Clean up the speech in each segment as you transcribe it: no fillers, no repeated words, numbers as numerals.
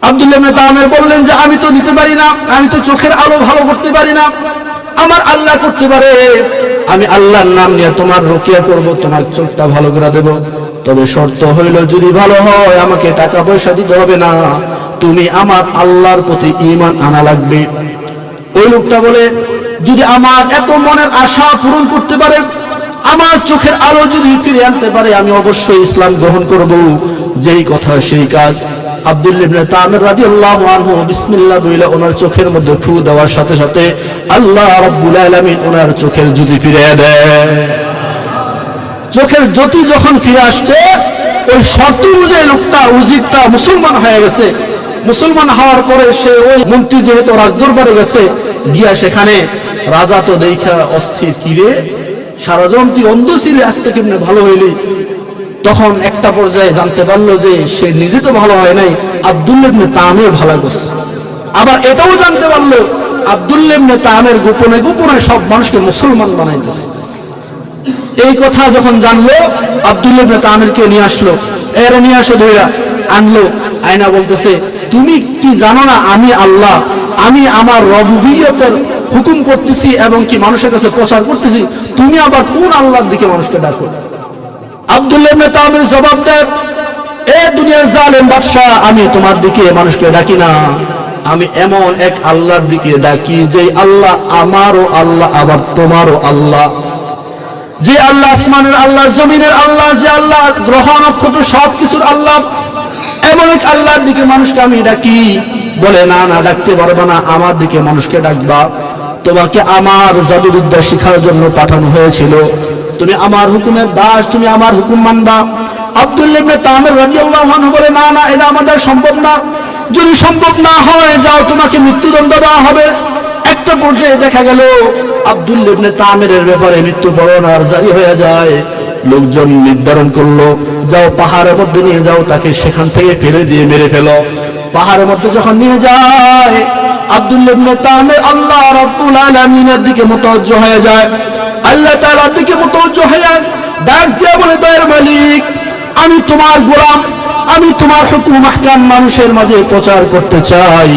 আব্দুল্লাহ ইবনে Tamir বললেন যে আমি তো দিতে পারি না, আমি তো চোখের আলো ভালো করতে পারি না, আমার আল্লাহ করতে পারে। আমি আল্লাহর নাম নিয়ে তোমার রুকিয়া করব, তোমার চোখটা ভালো করে দেব, তবে শর্ত হইল যদি ভালো হয় আমাকে টাকা পয়সা দিতে হবে না, তুমি আমার আল্লাহর প্রতি ঈমান আনা লাগবে। ওই লোকটা বলে যদি আমার এত মনের আশা পূরণ করতে পারে, আমার চোখের আলো যদি ফিরে আনতে পারে, আমি অবশ্যই ইসলাম গ্রহণ করব। যেই কথা সেই কাজ। আব্দুল্লাহ ইবনে তামির রাদিয়াল্লাহু আনহু বিসমিল্লাহ বলে ওনার চোখের মধ্যে ফু দেওয়ার সাথে সাথে আল্লাহ রাব্বুল আলামিন ওনার চোখের জ্যোতি ফিরিয়ে দেয়। চোখের জ্যোতি যখন ফিরে আসছে, ওই শর্ত অনুযায়ী লোকটা উজিরটা মুসলমান হয়ে গেছে। মুসলমান হওয়ার পরে সে ওই মন্ত্রী যেহেতু রাজদরবারে গেছে, গিয়া সেখানে রাজা তো দেখা অস্থির, কিরে সারা জীবন তুই অন্ধ ছিলি, আজকে কেমনে ভালো হইলি। তখন একটা পর্যায়ে জানতে পারলো যে সে নিজে তো ভালো হয় নাই, আব্দুল্লাহ ইবনে তামির ভালো করছে। আবার এটাও জানতে পারলো আব্দুল্লাহ ইবনে তামির গোপনে গোপনে সব মানুষকে মুসলমান বানাইতেছে। এই কথা যখন জানলো, আব্দুল্লাহ ইবনে তামিরকে নিয়ে আসলো, এর নিয়ে আসে ধইরা আনলো, আয়না বলতেছে তুমি কি জানো না আমি আল্লাহ, আমি আমার রবুবিয়তের হুকুম করতেছি এবং কি মানুষের কাছে প্রচার করতেছি, তুমি আবার কোন আল্লাহর দিকে মানুষকে ডাকো? আব্দুল্লাহ ইবনে তামির জবাব দেয়, এ দুনিয়ার জালেম বাদশা, আমি তোমার দিকে মানুষকে ডাকি না, আমি এমন এক আল্লাহর দিকে ডাকি যে আল্লাহ আমারও আল্লাহ আবার তোমারও আল্লাহ, যে আল্লাহ আসমানের আল্লাহ, জমিনের আল্লাহ, যে আল্লাহ গ্রহ নক্ষত্র সবকিছুর আল্লাহ, এমন এক আল্লাহর দিকে মানুষকে আমি ডাকি। বলে না না, ডাকতে পারবে না, আমার দিকে মানুষকে ডাকবা। তোমাকে আমার জাদুবিদ্যা শেখার জন্য পাঠানো হয়েছিল, তুমি আমার হুকুমের দাস, তুমি আমার হুকুম মানবা। আব্দুল্লাহ ইবনে তামির রাদিয়াল্লাহু আনহু বলে না না, এটা আমাদের সম্ভব না, যদি সম্ভব না হয় যাও, তোমাকে মৃত্যুদণ্ড দেওয়া হবে। একটা পর্যায়ে দেখা গেল আব্দুল্লাহ ইবনে তামিরের ব্যাপারে মৃত্যুবরণ আর জারি হয়ে যায়। লোকজন নির্ধারণ করলো, যাও পাহাড়ের মধ্যে নিয়ে যাও, তাকে সেখান থেকে ফেলে দিয়ে মেরে ফেলো। পাহাড়ের মধ্যে যখন নিয়ে যায়, আব্দুল্লাহ ইবনে তামির আল্লাহ রাব্বুল আলামিনের দিকে মুতাওয়াজ্জিহ হয়ে যায়, আল্লাহ তাআলার দিকে মুতাওয়াজ্জিহ হয়ে ডাক দিয়ে বলে, দয়ার মালিক, আমি তোমার গোলাম, আমি তোমার হুকুম আহকাম মানুষের মাঝে প্রচার করতে চাই,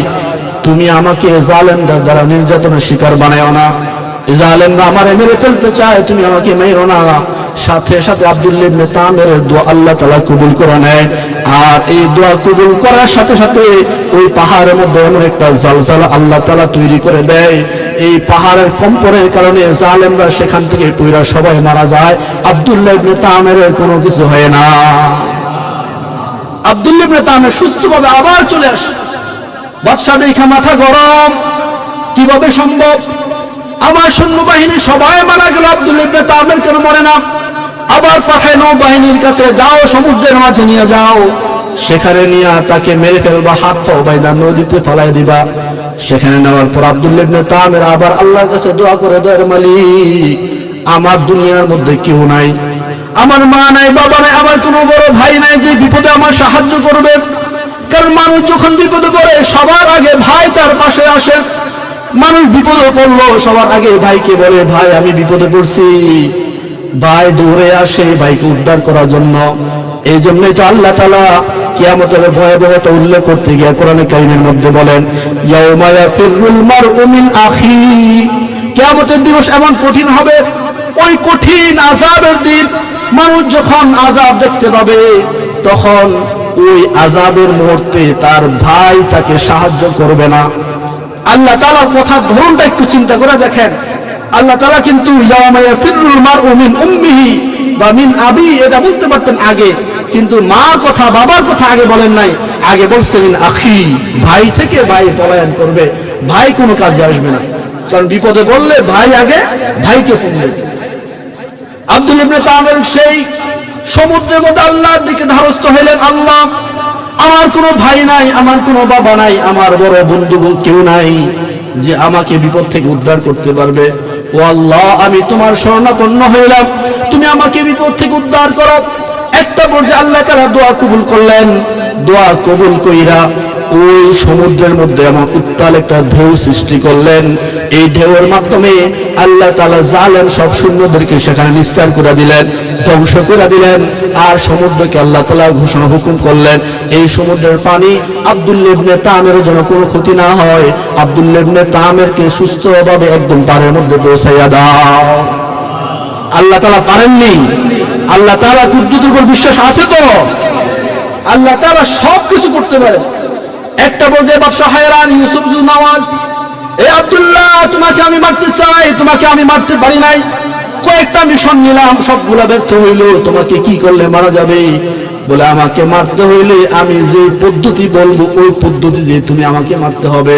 তুমি আমাকে জালেমদের দ্বারা নির্যাতনের শিকার বানায়ো না, জালেমরা আমারে মেরে ফেলতে চায়, তুমি আমাকে মেরো না। সাথে সাথে আব্দুল্লাহ ইবনে তামিরের দোয়া আল্লাহ তাআলা কবুল করে নেয়। আর এই দোয়া কবুল করার সাথে সাথে ওই পাহাড়ের মধ্যে এমন একটা জালজালা আল্লাহ তাআলা তৈরি করে দেয়, এই পাহাড়ের কম্পনের কারণে জালেমরা সেখান থেকে পুরা সবাই মারা যায়, আব্দুল্লাহ ইবনে তামিরের কোনো কিছু হয় না। আব্দুল্লাহ ইবনে তামির সুস্থভাবে আবার চলে আসে। বাদশা দেখা মাথা গরম, কিভাবে সম্ভব? আমার সৈন্যবাহিনী সবাই মারা গেল, আব্দুল্লাহ ইবনে তামির কেন মরে না? আবার পাঠায় নৌবাহিনীর কাছে, যাও সমুদ্রের মাঝে নিয়ে যাও, সেখানে নিয়ে তাকে মেরে ফেলবা, হাত পাও বাইদা নদীতে ফেলাই দিবা। সেখানে নেওয়ার পর আব্দুল্লাহ ইবনে তামির আবার আল্লাহর কাছে দোয়া করে, দয়ার মালিক, আমার দুনিয়ার মধ্যে কেউ নাই, আমার মা নাই, বাবা নাই, আমার কোনো বড় ভাই নাই যে বিপদে আমার সাহায্য করবে। কারণ মানুষ যখন বিপদে পড়ে সবার আগে ভাই তার পাশে আসে। মানুষ বিপদে পড়লো সবার আগে ভাইকে বলে, ভাই আমি বিপদে পড়ছি, ভাই দৌড়ে আসে ভাইকে উদ্ধার করার জন্য। এই জন্যই তো আল্লাহ তাআলা কিয়ামতের ভয়াবহতা উল্লেখ করতে গিয়ে কোরআনে কারীমের মধ্যে বলেন, ইয়াউমা ইয়াফিরুল মারউ মিন আখি, কিয়ামতের দিবস এমন কঠিন হবে, ওই কঠিন আযাবের দিন মানুষ যখন আযাব দেখতে পাবে, তখন ওই আযাবের মুহূর্তে তার ভাই তাকে সাহায্য করবে না। আল্লাহ তাআলার কথার ধরনটা একটু চিন্তা করে দেখেন। আল্লাহ তাআলা কিন্তু ইয়াউমা ইয়াফিরুল মারউ মিন উম্মিহি বা মিন আবি এটা বলতে পারতেন আগে, কিন্তু মার কথা বাবার কথা আগে বলেন নাই, আগে বলছেন মিন আখি, ভাই থেকে ভাই পলায়ন করবে, ভাই কোনো কাজে আসবে না। কারণ বিপদে পড়লে ভাই আগে ভাইকে ফোন দেবে। আব্দুল্লাহ ইবনে তামির সেই সমুদ্রের মধ্যে আল্লাহর দিকে ধারস্থ হলেন, আল্লাহ আমার কোনো ভাই নাই, আমার কোনো বাবা নাই, আমার বড় বন্ধু কেউ নাই যে আমাকে বিপদ থেকে উদ্ধার করতে পারবে। ও আল্লাহ, আমি তোমার শরণাপন্ন হইলাম, তুমি আমাকে বিপদ থেকে উদ্ধার করো। একটা পর্যায়ে আল্লাহ তাআলা দোয়া কবুল করলেন। দোয়া কবুল কইরা ওই সমুদ্রের মধ্যে এমন উত্তাল একটা ঢেউ সৃষ্টি করলেন। এই ঢেউয়ের মাধ্যমে আল্লাহ তাআলা জালেম সব সৈন্যদেরকে সেখানে নিস্তার করে দিলেন, ধ্বংস করে দিলেন। আর সমুদ্রকে আল্লাহ তাআলা ঘোষণা হুকুম করলেন, এই সমুদ্রের পানি আব্দুল্লাহ ইবনে তামের যেন কোনো ক্ষতি না হয়, আব্দুল্লাহ ইবনে তামেরকে সুস্থভাবে একদম পাড়ের মধ্যে পৌঁছাইয়া দাও। আল্লাহ তাআলা পারেননি? আল্লাহ তাআলা কুদরতের উপর বিশ্বাস আছে তো? আল্লাহ তাআলা সব কিছু করতে পারেন। একটা পর্যায়ে বাদশা হায়রান, ইউসুফ জু নওয়াজ, এ আব্দুল্লাহ তোমাকে আমি মারতে চাই, তোমাকে আমি মারতে পারি নাই, কয়েকটা মিশন নিলাম, সবগুলা ব্যর্থ হইল, তোমাকে কি করলে মারা যাবে? বলে আমাকে মারতে হইলে আমি যে পদ্ধতি বলবো ওই পদ্ধতি দিয়ে তুমি আমাকে মারতে হবে।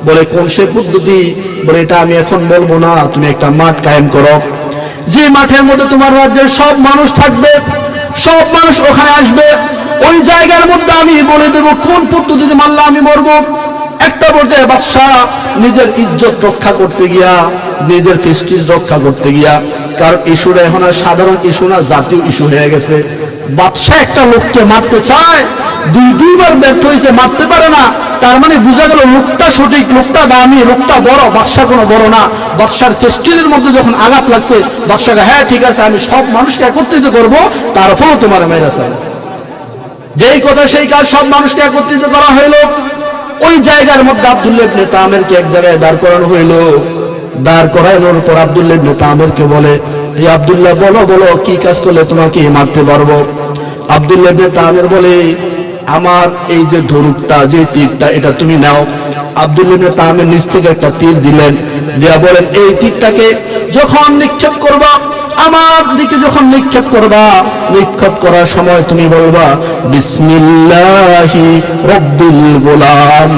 বলে কোন সে পদ্ধতি? বলে এটা আমি এখন বলবো না, তুমি একটা মাঠ কায়েম করো, যে মাঠের মধ্যে তোমার রাজ্যের সব মানুষ থাকবে, সব মানুষ ওখানে আসবে, ওই জায়গার মধ্যে আমি বলে দেব কোন পদ্ধতিতে মারলে আমি মরবো। একটা পর্যায়ে বাদশাহ নিজের ইজ্জত রক্ষা করতে গিয়া, নিজের প্রেস্টিজ রক্ষা করতে গিয়া, কারণ ইস্যুটা এখন আর সাধারণ ইস্যু না, জাতীয় ইস্যু হয়ে গেছে। বাদশাহ একটা লোককে মারতে চায়, দুইবার ব্যর্থ হয়েছে, মারতে পারে না। তার মানে বোঝা গেল লোকটা সঠিক, লোকটা দামি, লোকটা বড়, বাদশাহ কোনো বড় না। বাদশার প্রেস্টিজের মধ্যে যখন আঘাত লাগছে, বাদশাকে হ্যাঁ ঠিক আছে আমি সব মানুষকে একত্রিত করবো, তারপরেও তোমার মেরেছে। যেই কথা সেই কাজ, সব মানুষকে একত্রিত করা হইল। ওই জায়গার মধ্যে আব্দুল্লাহ ইবনে তামেরকে এক জায়গায় দাঁড় করানো হইল। দাঁড় করানোর পর আব্দুল্লাহ ইবনে তামেরকে বলে, এই আব্দুল্লাহ বলো বলো কি কাজ করলে তোমাকে মারতে পারবো? আব্দুল্লাহ ইবনে তামের বলে, আমার এই যে ধনুকটা, যে তীরটা, এটা তুমি নাও। আব্দুল্লাহ ইবনে তামের নিচ থেকে একটা তীর দিলেন, দিয়া বলেন এই তীরটাকে যখন নিক্ষেপ করবা, আমার দিকে যখন নিক্ষেপ করবা, নিক্ষেপ করার সময় তুমি বলবা বিসমিল্লাহি রাব্বিল গোলাম,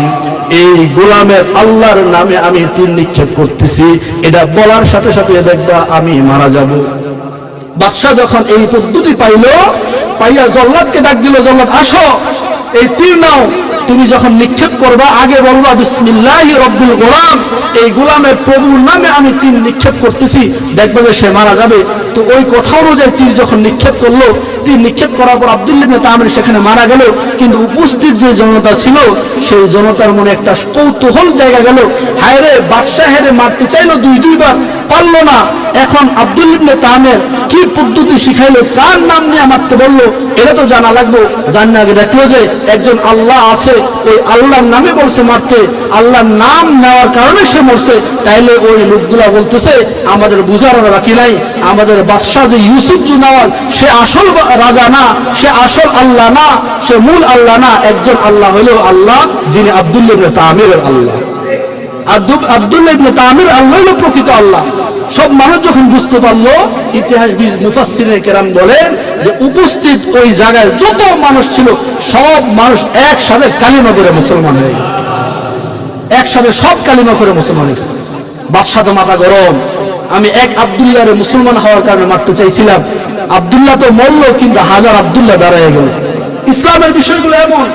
এই গোলামের আল্লাহর নামে আমি তীর নিক্ষেপ করতেছি। এটা বলার সাথে সাথে দেখবা আমি মারা যাব। বাদশাহ যখন এই পদ্ধতি পাইয়া জল্লাদকে ডাক দিল, জল্লাদ আসো, এই তীর নাও, তুমি যখন নিক্ষেপ করবা আগে বলবা বিসমিল্লাহি রাব্বিল গোলাম, এই গোলামের প্রভুর নামে আমি তীর নিক্ষেপ করতেছি, দেখবে যে সে মারা যাবে। তো ওই কথা অনুযায়ী তীর যখন নিক্ষেপ করলো, তীর নিক্ষেপ করার পর আব্দুল্লাহ ইবনে তামের সেখানে মারা গেল। কিন্তু উপস্থিত যে জনতা ছিল, সেই জনতার মনে একটা কৌতূহল জায়গা গেল, হায় রে বাদশাহ হেরে মারতে চাইলো দুইবার, পারলো না। এখন আব্দুল্লাহ ইবনে তামের কি পদ্ধতি শিখাইলো, কার নাম নিয়ে মারতে বললো, এটা তো জানা লাগবে। জানা আগে দেখলো যে একজন আল্লাহ আছে, ওই আল্লাহর নামে বলছে মারতে, আল্লাহর নাম নেওয়ার কারণে সে মরছে। তাইলে ওই লোকগুলা বলতেছে আমাদের বুঝার বাকি নাই, আমাদের বাদশাহ যে ইউসুফ জু নওয়াজ, সে আসল রাজা না, সে আসল আল্লাহ না, সে মূল আল্লাহ না, একজন আল্লাহ হলো আল্লাহ, যিনি আব্দুল্লাহ ইবনে তামেরের আল্লাহ। আব্দুল্লাহ ইবনে তামের আল্লাহ হলো প্রকৃত আল্লাহ। সব মানুষ যখন বুঝতে পারলো, ইতিহাসবিদ মুফাসসিরে কেরাম বলেন যে উপস্থিত ওই জায়গায় যত মানুষ ছিল, সব মানুষ একসাথে কালিমা করে মুসলমান হয়ে গেছে, একসাথে সব কালিমা করে মুসলমান হয়েছে। বাদশাহ তো মাথা গরম, আমি এক আব্দুল্লাহরে মুসলমান হওয়ার কারণে মারতে চাইছিলাম, আব্দুল্লাহ তো মরল, কিন্তু হাজার আব্দুল্লাহ দাঁড়ায় গেল। ইসলামের বিষয়গুলো এমন,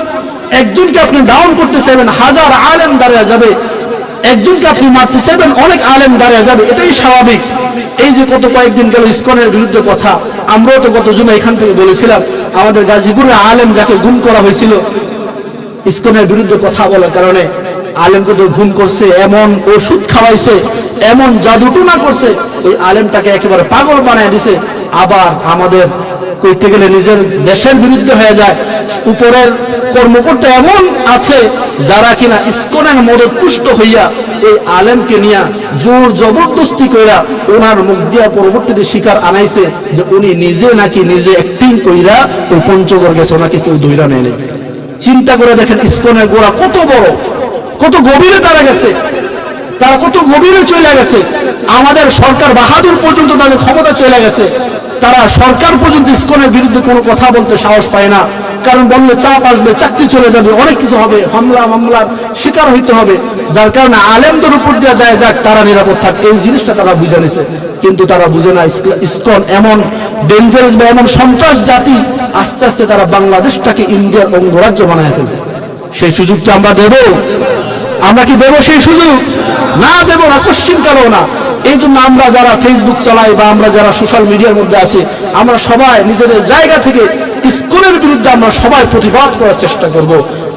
একজনকে আপনি ডাউন করতে চাইবেন, হাজার আলেম দাঁড়িয়ে যাবে, একজনকে আপনি মারতে চাইবেন, অনেক আলেম দাঁড়িয়ে যাবে, এটাই স্বাভাবিক। এই যে কত কয়েকদিন গেল ইসকনের বিরুদ্ধে কথা, আমরাও তো গত জুমা এখান থেকে বলেছিলাম, আমাদের গাজীপুরের আলেম যাকে গুম করা হয়েছিল ইসকনের বিরুদ্ধে কথা বলার কারণে, আলেমকে তো ঘুম করছে, এমন ওষুধ খাওয়াইছে, এমন জাদুটুনা করছে, ওই আলেমটাকে একেবারে পাগল বানায় দিছে। আবার আমাদের কইতে গেলে নিজের দেশের বিরুদ্ধে হয়ে যায়। উপরের কর্মকর্তা এমন আছে যারা কিনা ইসকনের মদত পুষ্ট হইয়া এই আলেমকে নিয়ে জোর জবরদস্তি কইরা ওনার মুখ দিয়া পরবর্তীতে শিকার আনাইছে যে উনি নিজে নাকি নিজে অ্যাক্টিং কইরা ওই পঞ্চগড় গেছে, ওনাকে কেউ ধইরা নেয় নাই। চিন্তা করে দেখেন ইসকনের গোড়া কত বড়, কত গভীরে তারা গেছে, তারা কত গভীরে চলে গেছে। আমাদের সরকার বাহাদুর পর্যন্ত তাদের ক্ষমতা চলে গেছে, তারা সরকার পর্যন্ত ইসকনের বিরুদ্ধে কোনো কথা বলতে সাহস পায় না, কারণ বললে চাপ আসবে, চাকরি চলে যাবে, অনেক কিছু হবে, হামলা মামলার শিকার হইতে হবে। যার কারণে আলেমদের উপর দেওয়া যায় যাক, তারা নিরাপদ থাক, এই জিনিসটা তারা বুঝে নিছে। কিন্তু তারা বুঝে না ইসকন এমন ডেঞ্জারাস বা এমন সন্ত্রাস জাতি, আস্তে আস্তে তারা বাংলাদেশটাকে ইন্ডিয়ার অঙ্গরাজ্য বানায় ফেলবে। সেই সুযোগটা আমরা দেব? আমরা কি দেব সেই সুযোগ? না, দেব না, কোশ্চিন কারো না। এই জন্য আমরা যারা ফেসবুক চালাই বা আমরা যারা সোশ্যাল মিডিয়ার মধ্যে আছি, আমরা সবাই নিজেদের জায়গা থেকে ইসকনের বিরুদ্ধে আমরা সবাই প্রতিবাদ করার চেষ্টা করব।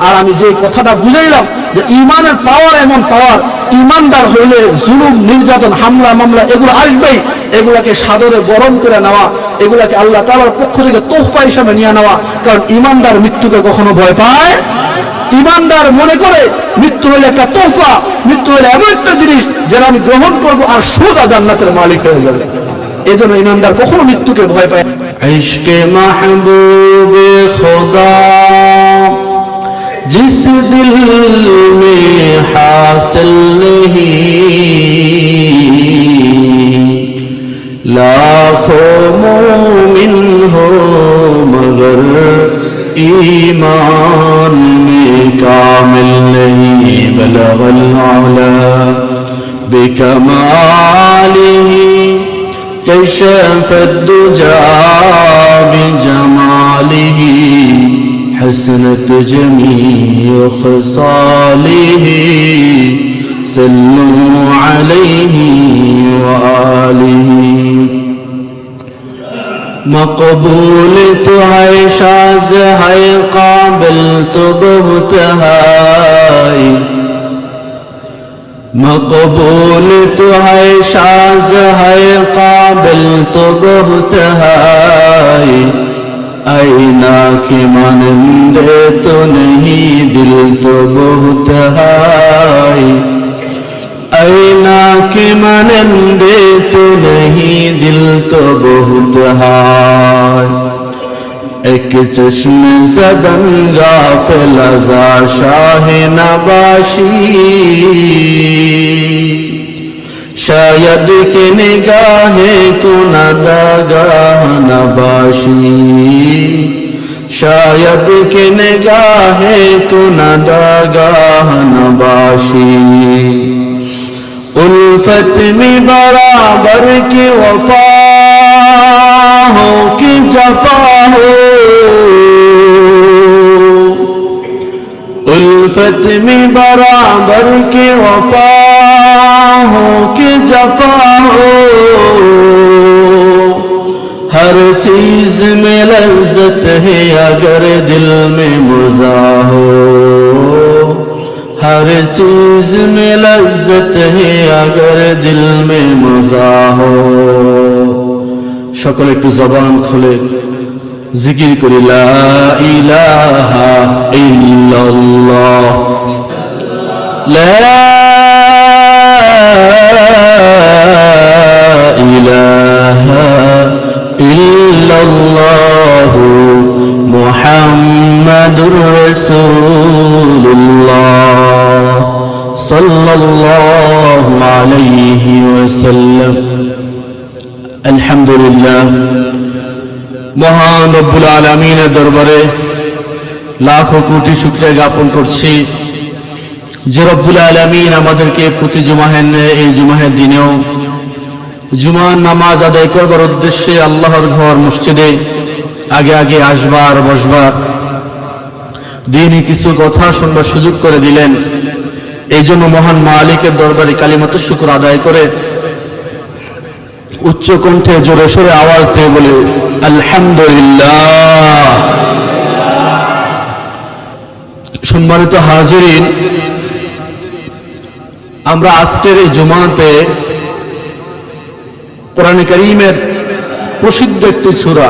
আর আমি যে কথাটা বুঝাইলাম যে ইমানের পাওয়ার এমন পাওয়ার, ইমানদার হইলে জুলুম, নির্যাতন, হামলা মামলা এগুলো আসবেই। এগুলাকে সাদরে বরণ করে নেওয়া, এগুলাকে আল্লাহ তাআলার পক্ষ থেকে তোহফা হিসাবে নিয়ে নেওয়া। কারণ ইমানদার মৃত্যুকে কখনো ভয় পায়। ইমানদার মনে করে মৃত্যু হলে একটা তোহফা, মৃত্যু হলে এমন একটা জিনিস যেটা আমি গ্রহণ করব আর সোজা জান্নাতের মালিক হয়ে যাবে। এই জন্য ইমানদার কখনো মৃত্যুকে ভয় পায়। ইশকে মাহবুব খুদা जिस दिल में हासिल नहीं, लाखों मोमिन हो मगर ईमान में कामिल नहीं। बलगल आला बिकमालिही कशफत दुजा बिजमालिही, हसनत जमीअ खसालिही, सल्लू अलैहि व आलिही। मकबूल तो है, शाज़ है, काबिल तो बहुत है। मकबूल तो है, शाज़ है, काबिल तो बहुत है। आईना के मानंदे तो नहीं, दिल तो बहुत है। आईना के मानंदे तो नहीं, दिल तो बहुत है। एक चश्म ज़दन गाफिल ज़ा शाह नबाशी, शायद के निगाहे को नदागाह नबाशी, शायद के निगाहे को नदागाह नबाशी। उल्फत में बराबर की वफा हो कि जफा हो, उल्फत में बराबर की वफा हो कि जफा हो। हर चीज में लज्जत है अगर दिल में मज़ा हो, हर चीज में लज्जत है अगर दिल में मज़ा हो। সকলে একটু জবান খুলে জিকির করি, লা ইলাহা ইল্লাল্লাহ, লা ইলাহা ইল্লাল্লাহ, মুহাম্মাদুর রাসূলুল্লাহ সাল্লাল্লাহু আলাইহি ওয়াসাল্লাম। আলহামদুলিল্লাহ, মহান রব্বুল আলামিনের দরবারে লাখো কোটি শুকরিয়া জ্ঞাপন করছি যে রব্বুল আলামিন আমাদেরকে প্রতি জুমাহের এই জুমাহের দিনেও জুমার নামাজ আদায় করবার উদ্দেশ্যে আল্লাহর ঘর মসজিদে আগে আগে আসবার বসবার, দিনই কিছু কথা শুনবার সুযোগ করে দিলেন। এই জন্য মহান মালিকের দরবারে কালিমাত শুকর আদায় করে উচ্চ কণ্ঠে জোরে সোরে আওয়াজ দিয়ে বলে আলহামদুলিল্লাহ। সম্মানিত হাজিরিন, আমরা আজকের এই জুমাতে কোরআনে কারীমের প্রসিদ্ধ একটি সূরা,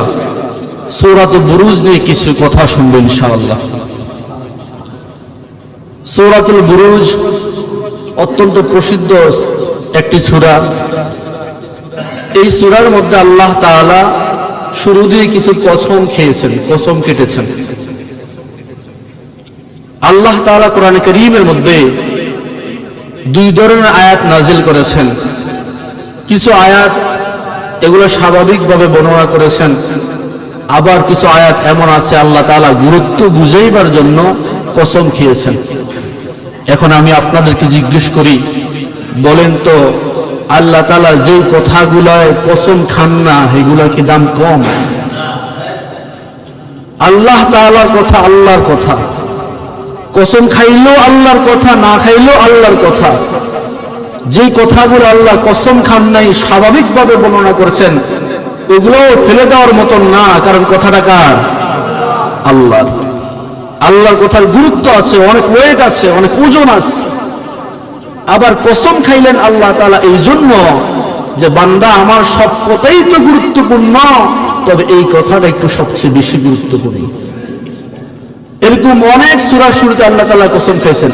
সূরাতুল বুরুজ নিয়ে কিছু কথা শুনবেন ইনশাআল্লাহ। সূরাতুল বুরুজ অত্যন্ত প্রসিদ্ধ একটি সূরা। এই সূরার মধ্যে আল্লাহ তাআলা শুরু দিয়ে কিছু কসম খেয়েছেন, কসম কেটেছেন। আল্লাহ তাআলা কোরআনে কারীমের মধ্যে দুই ধরনের আয়াত নাজিল করেছেন। কিছু আয়াত এগুলো স্বাভাবিকভাবে বর্ণনা করেছেন, আবার কিছু আয়াত এমন আছে আল্লাহ তাআলা গুরুত্ব বুঝাইবার জন্য কসম খেয়েছেন। এখন আমি আপনাদেরকে জিজ্ঞেস করি, বলেন তো আল্লাহ তাআলা যে কথাগুলায় কসম খান না এগুলা কি দাম কম? আল্লাহ তাআলার কথা আল্লাহর কথা, কসম খাইলেও আল্লাহর কথা, না খাইলেও আল্লাহর কথা। যেই কথাগুলো আল্লাহ কসম খান নাই স্বাভাবিকভাবে বর্ণনা করেছেন, এগুলো ফেলে দেওয়ার মতন না। কারণ কথাটা কার? আল্লাহর। আল্লাহর কথার গুরুত্ব আছে, অনেক ওয়েট আছে, অনেক ওজন আছে। আবার কসম খাইলেন আল্লাহ তাআলা এই জন্য যে বান্দা আমার সব কথাই তো গুরুত্বপূর্ণ, তবে এই কথাটা একটু সবচেয়ে বেশি গুরুত্বপূর্ণ। এরকম অনেক সূরা শুরুতে আল্লাহ তাআলা কসম খাইছেন,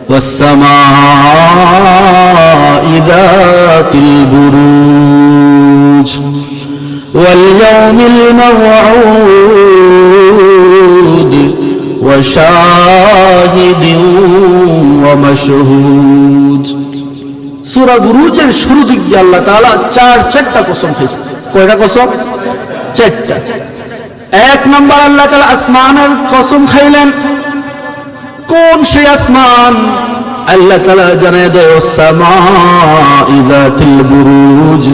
ওয়াস-সামা'i যাতিল বুরুজ ওয়াল ইয়াউমিল মাও'উদ ওয়া শাহিদিন ওয়া মাশহুদ। সূরা বুরুজের শুরু দিক দিয়ে আল্লাহ তাআলা চারটা কসম খাইছেন। কয়টা কসম? চারটা। এক নম্বর আল্লাহ তাআলা আসমানের কসম খাইলেন। কোন সেই আসমান? আল্লাহ তাআলা জানায় দেয়, ওয়াস-সামা'i যাতিল বুরুজ,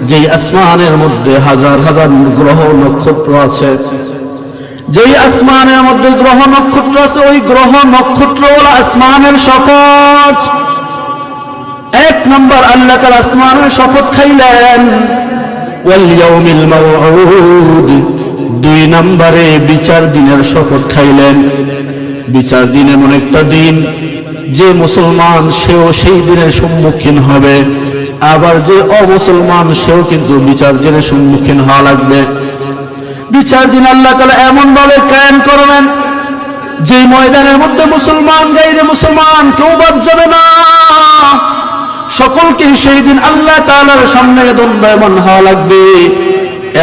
যেই আসমানের মধ্যে হাজার হাজার গ্রহ নক্ষত্র আছে, যেই আসমানের মধ্যে গ্রহ নক্ষত্র আছে, ওই গ্রহ নক্ষত্রওয়ালা আসমানের শপথ। এক নম্বর আল্লাহ তাআলা আসমানের শপথ খাইলেন। ওয়াল ইয়াউমিল মাও'উদ, দুই নম্বরে বিচার দিনের শপথ খাইলেন। বিচার দিন এমন একটা দিন যে মুসলমান সেও সেই দিনের সম্মুখীন হবে, আবার যে অমুসলমান সেও কিন্তু বিচার দিনের সম্মুখীন হওয়া লাগবে। বিচার দিন আল্লাহ তাআলা এমন ভাবে কায়েম করবেন যে ময়দানের মধ্যে মুসলমান গায়রে মুসলমান কেউ বাদ যাবে না। সকলকে সেই দিন আল্লাহ তাআলার সামনে দণ্ডায়মান হওয়া লাগবে।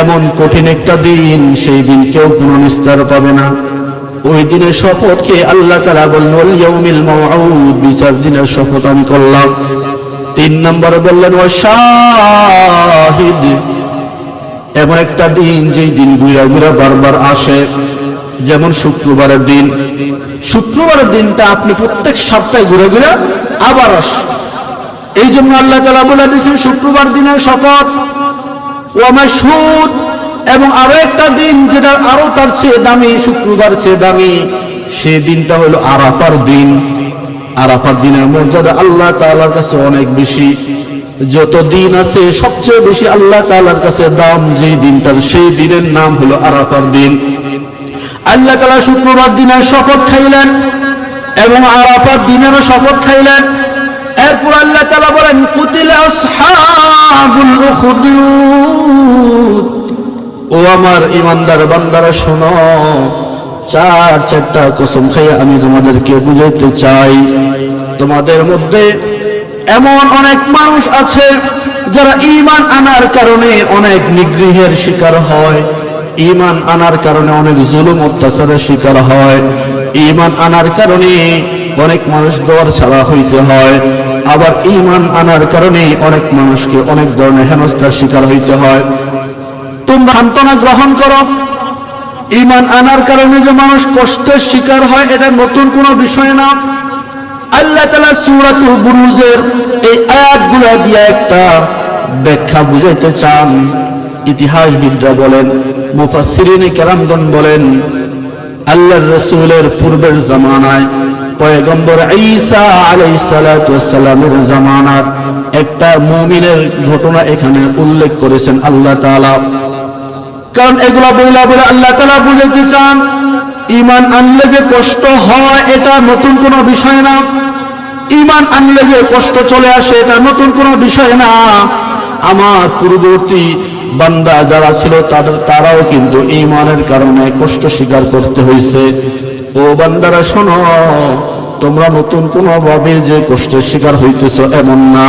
এমন কঠিন একটা দিন, সেই দিন কেউ কোনো নিস্তার পাবে না। ওই দিনের শপথকে আল্লাহ তাআলা বললেন, ওয়াল ইয়াউমিল মাও'উদ, বিচার দিনের শপথ আমি করলাম। তিন নম্বরে বললেন, ওয়া শাহিদ, এমন একটা দিন যেই দিন ঘুরা ঘুরা বারবার আসে। যেমন শুক্রবারের দিন, শুক্রবারের দিনটা আপনি প্রত্যেক সপ্তাহে ঘুরে ঘুরে আবার আসে। এই জন্য আল্লাহ তাআলা বলে দিয়েছেন শুক্রবার দিনের শপথ। ওয়া মাশহুদ, এবং আরো একটা দিন যেটা আরো তার চেয়ে দামি, শুক্রবার চেয়ে দামি, সেই দিনটা হলো আরাফার দিন। আরাফার দিনের মর্যাদা আল্লাহ তাআলার কাছে অনেক বেশি। যত দিন আছে সবচেয়ে বেশি আল্লাহ তাআলার কাছে দাম যেই দিনটার, সেই দিনের নাম হলো আরাফার দিন। আল্লাহ তাআলা শুক্রবার দিনের শপথ খাইলেন এবং আরাফার দিনেরও শপথ খাইলেন। এরপর আল্লাহ তাআলা বলেন, কুতিলা আসহাবুল উখদুদ, ও আমার ইমানদার বান্দারা শোনো, চারটা কসম খাইয়া আমি তোমাদেরকে বুঝাইতে চাই। তোমাদের মধ্যে এমন অনেক মানুষ আছে যারা ঈমান আনার কারণে অনেক নিগৃহের শিকার হয়, ঈমান আনার কারণে অনেক জুলুম অত্যাচারের শিকার হয়, ঈমান আনার কারণে অনেক মানুষ ঘর ছাড়া হইতে হয়, আবার ঈমান আনার কারণে অনেক মানুষকে অনেক ধরনের হেনস্থার শিকার হইতে হয়। তোমরা সান্ত্বনা গ্রহণ করো, ঈমান আনার কারণে যে মানুষ কষ্টের শিকার হয় এটা নতুন কোনো বিষয় না। আল্লাহ তাআলা সূরাতুল বুরুজের এই আয়াতগুলো দিয়ে একটা ব্যাখ্যা বুঝাইতে চান। ইতিহাসবিদরা বলেন, মুফাসসিরিনে কেরামগণ বলেন, আল্লাহর রাসূলের পূর্বের জামানায় পয়গম্বর ঈসা আলাইহিস সালাতু ওয়াস সালামের জামানার একটা মুমিনের ঘটনা এখানে উল্লেখ করেছেন আল্লাহ তাআলা। কারণ এগুলা বইলা বলে আল্লাহ তাআলা বুঝাইতে চান ঈমান আনলে যে কষ্ট হয় এটা নতুন কোনো বিষয় না, ঈমান আনলে যে কষ্ট চলে আসে এটা নতুন কোনো বিষয় না। আমার পূর্ববর্তী বান্দা যারা ছিল তারাও কিন্তু ঈমানের কারণে কষ্ট স্বীকার করতে হয়েছে। ও বান্দারা শোনো, তোমরা নতুন কোনো ভাবে যে কষ্টের শিকার হইতেছ এমন না,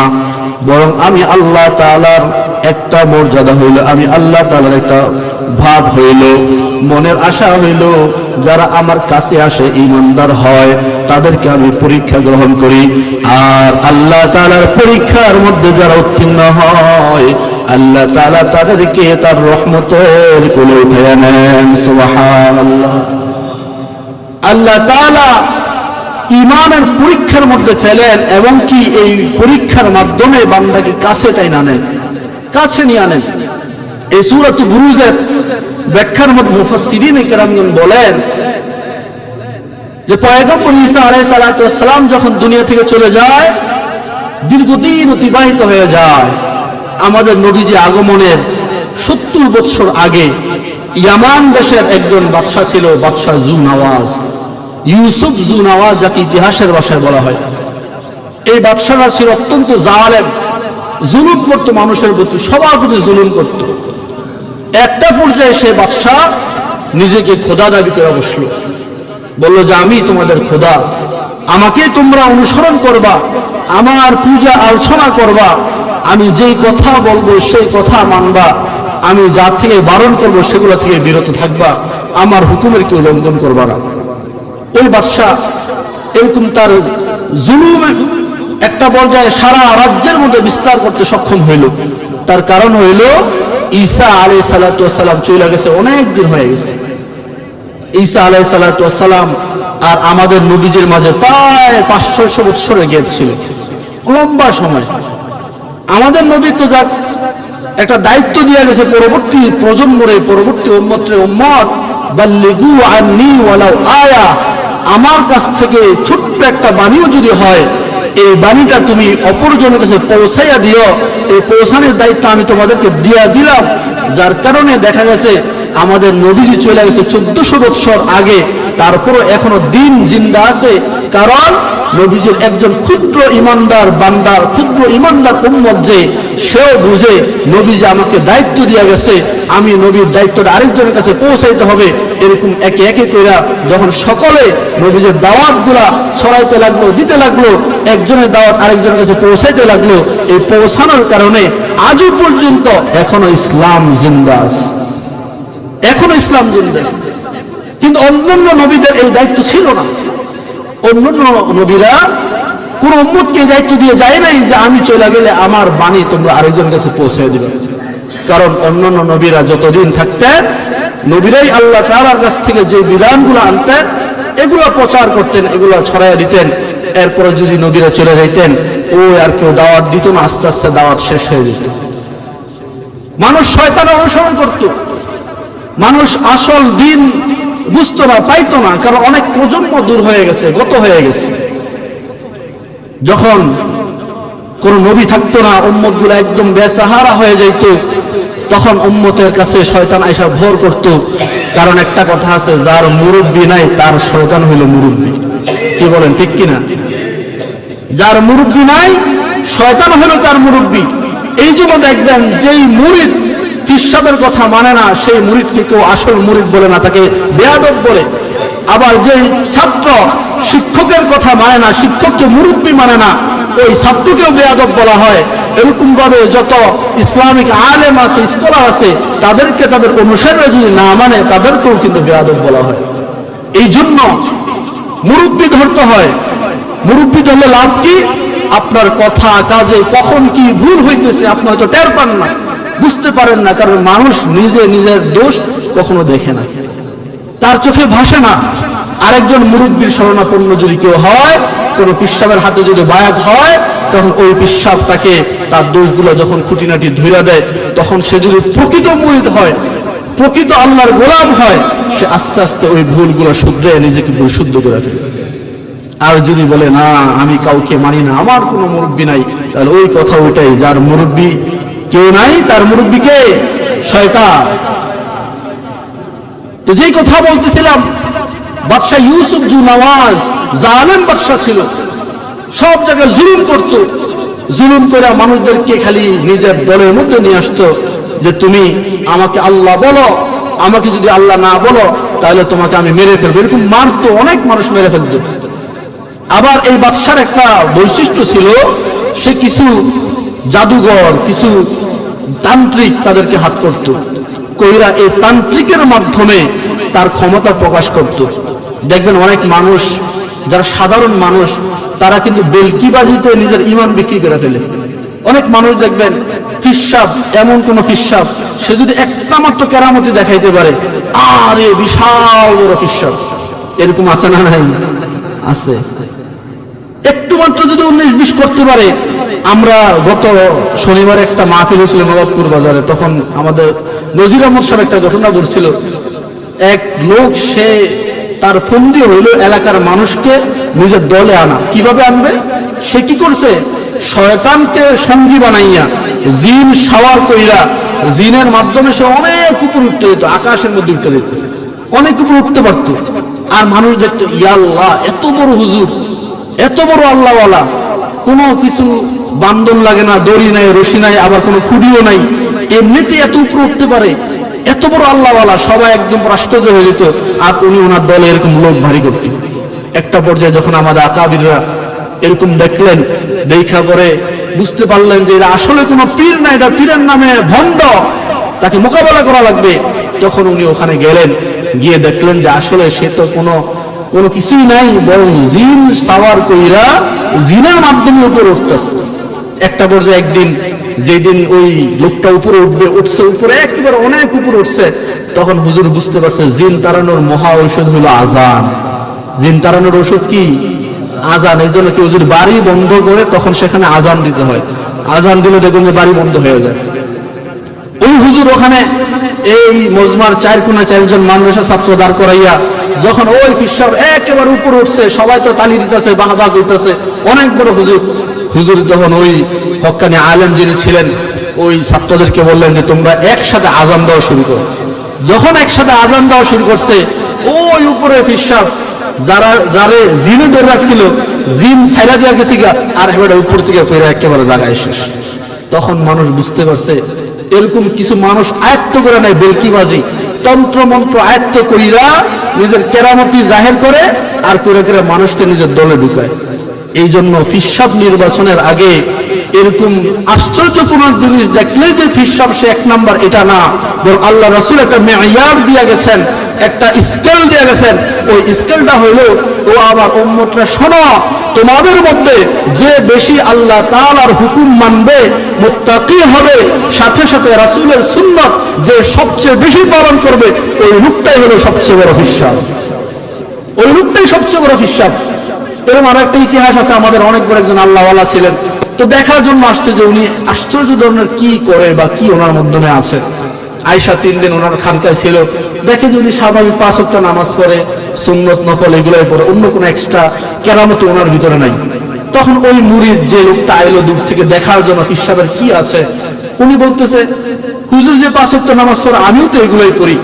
বরং আমি আল্লাহ তাআলার একটা মর্যাদা হইল, আমি আল্লাহ তাআলার একটা ভাব হইল, মনের আশা হইল যারা আমার কাছে আসে ঈমানদার হয় তাদেরকে আমি পরীক্ষা গ্রহণ করি, আর আল্লাহ তাআলার পরীক্ষার মধ্যে যারা উত্তীর্ণ হয় আল্লাহ তাআলা তাদেরকে তার রহমতের কোলে উঠাইয়া নেন। সুবহানাল্লাহ। আল্লাহ তাআলা ঈমানের পরীক্ষার মধ্যে ফেলেন এবং কি এই পরীক্ষার মাধ্যমে বান্দাকে কাছে টাইনা নেন, কাছে নিয়ে আনেন। এই সূরাতুল বুরুজের ব্যাখ্যার মধ্যে মুফাসসিরিনে কেরামগণ বলেন যে পয়গম্বর ঈসা আলাইহিস সালাতু ওয়াস সালাম যখন দুনিয়া থেকে চলে যায় দীর্ঘদিন অতিবাহিত হয়ে যায়। আমাদের নবীজি আগমনের 70 বছর আগে ইয়ামান দেশের একজন বাদশা ছিল, বাদশা জু নওয়াজ, ইউসুফ জু নওয়াজ, যাকে ইতিহাসের ভাষায় বলা হয়। এই বাদশারা ছিল অত্যন্ত জালেম, জুলুম করতো মানুষের প্রতি, সবার প্রতি জুলুম করত। একটা পর্যায়ে সে বাদশা নিজেকে খোদা দাবি করে বসলো, বললো যে আমি তোমাদের খোদা, আমাকে তোমরা অনুসরণ করবা, আমার পূজা অর্চনা করবা, আমি যেই কথা বলবো সেই কথা মানবা, আমি যার থেকে বারণ করবো সেগুলো থেকে বিরত থাকবা, আমার হুকুমের কেউ লঙ্ঘন করবা না। ওই বাদশা এরকম তার জুলুম একটা পর্যায়ে সারা রাজ্যের মধ্যে বিস্তার করতে সক্ষম হইল। তার কারণ হইল ঈসা আলাইহিস সালাতু ওয়াস সালাম চলে গেছে, অনেক দিন হয়ে গেছে। ঈসা আলাইহিস সালাতু ওয়াস সালাম আর আমাদের নবীজির মাঝে প্রায় 500-600 বছরের গ্যাপ ছিল, লম্বা সময়। আমাদের নবী তো যাক একটা দায়িত্ব দিয়ে গেছে পরবর্তী প্রজন্মরে, পরবর্তী উম্মত, বাল্লিগু আন্নী ওয়ালাউ আয়া, আমার কাছ থেকে ছোট্ট একটা বাণীও যদি হয়, এই বাণীটা তুমি অপরজনের কাছে পৌঁছাইয়া দিও। এই পৌঁছানোর দায়িত্ব আমি তোমাদেরকে দিয়া দিলাম। যার কারণে দেখা গেছে আমাদের নবীজি চলে গেছে 1400 বছর আগে, তারপরও এখনো দিন জিন্দা আছে। কারণ নবীজির একজন ক্ষুদ্র ইমানদার বান্দা, ক্ষুদ্র ইমানদার উম্মত যে, সেও বুঝে নবীজি আমাকে দায়িত্ব দিয়া গেছে, আমি নবীর দায়িত্বটা আরেকজনের কাছে পৌঁছাইতে হবে। এরকম একে একে কইরা যখন সকলে নবীজির দাওয়াতগুলা ছড়াইতে লাগলো, দিতে লাগলো, একজনের দাওয়াত আরেকজনের কাছে পৌঁছাইতে লাগলো, এই পৌঁছানোর কারণে আজও পর্যন্ত এখনো ইসলাম জিন্দা আছে, এখনো ইসলাম জিন্দা আছে। কিন্তু অন্যান্য নবীদের এই দায়িত্ব ছিল না। অন্যান্য নবীরা কোন উম্মতকে এই দায়িত্ব দিয়ে যায় নাই যে আমি চলে গেলে আমার বাণী তোমরা আরেকজনের কাছে পৌঁছে দিবে। কারণ অন্যান্য নবীরা যতদিন থাকতেন, নবীরাই আল্লাহ তাআলার কাছ থেকে যে বিধানগুলো আনতেন এগুলো প্রচার করতেন, এগুলো ছড়াইয়া দিতেন। এরপরে যদি নবীরা চলে যাইতেন, ও আর কেউ দাওয়াত দিত না, আস্তে আস্তে দাওয়াত শেষ হয়ে যেত। মানুষ শয়তানের অনুসরণ করত, মানুষ আসল দিন বুঝতো না, পাইতো না, কারণ অনেক প্রজন্ম দূর হয়ে গেছে, গত হয়ে গেছে। যখন কোন নবী থাকতো না, উম্মতগুলো একদম বেসাহারা হয়ে যাইত, তখন উম্মতের কাছে শয়তান আইসা ভর করত। কারণ একটা কথা আছে, যার মুরব্বী নাই তার শয়তান হইল মুরব্বী। কি বলেন, ঠিক কিনা? যার মুরব্বী নাই শয়তান হইল তার মুরব্বী। এই জন্য দেখবেন যেই মুরিদ ফিসাবের কথা মানে না, সেই মুরিদকে কেউ আসল মুরিদ বলে না, তাকে বেয়াদব বলে। আবার যে ছাত্র শিক্ষকের কথা মানে না, শিক্ষককে মুরব্বী মানে না, ওই ছাত্রকেও বেয়াদব বলা হয়। এরকম ভাবে যত ইসলামিক আলেম আছে, স্কলার আছে, তাদেরকে তাদের অনুসারীরা যদি না মানে, তাদেরকেও কিন্তু বেয়াদব বলা হয়। এই জন্য মুরব্বী ধরতে হয়। মুরব্বী ধরলে লাভ কি? আপনার কথা কাজে কখন কি ভুল হইতেছে আপনি হয়তো টের পান না, বুঝতে পারেন না। কারণ মানুষ নিজে নিজের দোষ কখনো দেখে না, তার চোখে ভাসে না। আরেকজন মুরব্বীর শরণাপন্ন যদি কেউ হয়, কোনো পিসাবের হাতে যদি বায়াত হয়, তখন ওই পিসাব তাকে তার দোষগুলো যখন খুঁটিনাটি ধইরা দেয়, তখন সে যদি প্রকৃত মুরিদ হয়, প্রকৃত আল্লাহর গোলাম হয়, সে আস্তে আস্তে ওই ভুলগুলো শুধরে নিজেকে পরিশুদ্ধ করে ফেলে। আর যদি বলে না আমি কাউকে মানি না, আমার কোনো মুরব্বী নাই, তাহলে ওই কথা ওইটাই, যার মুরব্বী কেউ নাই তার মুরব্বীকে শয়তান। তো যেই কথা বলতেছিলাম, বাদশা ইউসুফ জু নওয়াজ জালেম বাদশা ছিল, সব জায়গায় জুলুম করত। জুলুম করে মানুষদেরকে খালি নিজের দলের মধ্যে নিয়ে আসতো, যে তুমি আমাকে আল্লাহ বলো, আমাকে যদি আল্লাহ না বলো তাহলে তোমাকে আমি মেরে ফেলবো। এরকম মারতো, অনেক মানুষ মেরে ফেলতো। আবার এই বাদশার একটা বৈশিষ্ট্য ছিল, সে কিছু জাদুঘর, কিছু তান্ত্রিক তাদেরকে হাত করত, কইরা এই তান্ত্রিকের মাধ্যমে তার ক্ষমতা প্রকাশ করত। দেখবেন অনেক মানুষ যারা সাধারণ মানুষ, তারা কিন্তু বেলকিবাজিতে নিজের ঈমান বিক্রি করে ফেলে। অনেক মানুষ দেখবেন ফিসাব, এমন কোন ফিসাব, সে যদি একটা মাত্র কেরামতি দেখাইতে পারে, আরে বিশাল বড় ফিসাব। এরকম আছে না? নাই? আছে। একটু মাত্র যদি 19-20 করতে পারে। আমরা গত শনিবার একটা মাহফিল হয়েছিল নবাবপুর বাজারে, তখন আমাদের নজির আহমদ সাহেব একটা ঘটনা বলছিল। এক লোক, সে তার ফন্দি হইল এলাকার মানুষকে নিজের দলে আনা। কিভাবে আনবে? সে কি করছে, শয়তানকে সঙ্গী বানাইয়া জিন সাওয়ার কইরা জিনের মাধ্যমে সে অনেক উপরে উঠতে যেত, আকাশের মধ্যে উঠতে যেত, অনেক উপরে উঠতে পারতো। আর মানুষ দেখতো, ইয়া আল্লাহ, এত বড় হুজুর, এত বড় আল্লাহওয়ালা, কোনো কিছু বান্ধন লাগে না, দড়ি নাই, রশি নাই, আবার কোনো খুঁড়িও নাই, এমনিতে এত উপরে উঠতে পারে, এত বড় আল্লাহওয়ালা। সবাই একদম আশ্চর্য হয়ে যেত। আর উনি ওনার দলে এরকম লোক ভারী করতেন। একটা পর্যায়ে যখন আমাদের আকাবিররা এরকম দেখলেন, দেখা পরে বুঝতে পারলেন যে এটা আসলে কোনো পীর না, এটা পীরের নামে ভণ্ড, তাকে মোকাবেলা করা লাগবে। তখন উনি ওখানে গেলেন, গিয়ে দেখলেন যে আসলে সে তো কোনো কিছুই নাই, বরং জিন সাওয়ার কইরা জিনের মাধ্যমে উপরে উঠতেছে। একটা পর্যায়ে একদিন, যেদিন ওই লোকটা উপরে উঠছে উপরে, একেবারে অনেক উপরে উঠছে, তখন হুজুর বুঝতে পারছে জিন তাড়ানোর মহা ঔষধ হলো আজান। জিন তাড়ানোর ঔষধ কি? আজান। এই জন্য কি হুজুর বাড়ি বন্ধ করে তখন সেখানে আজান দিতে হয়। আজান দিলে দেখুন যে বাড়ি বন্ধ হয়ে যায়। ওই হুজুর ওখানে এই মজমার চার কোনা চারজন মাদ্রাসা ছাত্র দাঁড় করাইয়া যখন ওই ফিসাব একেবারে উপরে উঠছে, সবাই তো তালি দিতেছে, বাহবা করতেছে, অনেক বড় হুজুর। হুজুর তখন ওই হক্কানি আলেম যিনি ছিলেন, ওই ছাত্রদেরকে বললেন যে তোমরা একসাথে আজান দেওয়া শুরু করো। যখন একসাথে আজান দেওয়া শুরু করছে, ওই উপরে ফিসাব যারে জিনে ধরে রাখছিল, জিন ছাইরা দিয়া গেছে গা, আর এবারে উপর থেকে পেরে একেবারে জায়গায় শেষ। তখন মানুষ বুঝতে পারছে এরকম কিছু মানুষ আয়ত্ত করে নেয়, বেলকিবাজি, তন্ত্র মন্ত্র আয়ত্ত কইরা নিজের কেরামতি জাহের করে, আর করে করে মানুষকে নিজের দলে ঢুকায়। এই জন্য ফিসাব নির্বাচনের আগে এরকম আশ্চর্য কোন জিনিস দেখলে যে ফিসাব সে এক নাম্বার, এটা না, বরং আল্লাহ রাসূল একটা মেয়ার দিয়ে গেছেন, একটা স্কেল দিয়ে গেছেন। ওই স্কেলটা হইল, ও আবার উম্মতরা শোনো, তোমাদের মধ্যে যে বেশি আল্লাহ তাআলার হুকুম মানবে, মুত্তাকি হবে, সাথে সাথে রাসূলের সুন্নাত যে সবচেয়ে বেশি পালন করবে, ওই লোকটাই হলো সবচেয়ে বড় ফিসাব। ওই লোকটাই সবচেয়ে বড় ফিসাব। এরকম আর একটা ইতিহাস আছে, আমাদের অনেক বড় একজন আল্লাহওয়ালা ছিলেন, তো দেখার জন্য আসছে যে উনি আশ্চর্য ধরনের কি করে বা কি ওনার মাধ্যমে আছে। আয়েশা 3 দিন ওনার খানকায় ছিল, দেখে যে উনি স্বাভাবিক 5 ওয়াক্ত নামাজ পড়ে, সুন্নত নফল এগুলোই পড়ে, অন্য কোনো এক্সট্রা কেরামত ওনার ভিতরে নাই। তখন ওই মুরিদ যে লোকটা আইলো দূর থেকে দেখার জন্য ফিসাবের কি আছে, উনি বলতেছে, হুজুর যে 5 ওয়াক্ত নামাজ পড়ে, আমিও তো এগুলোই পড়ি,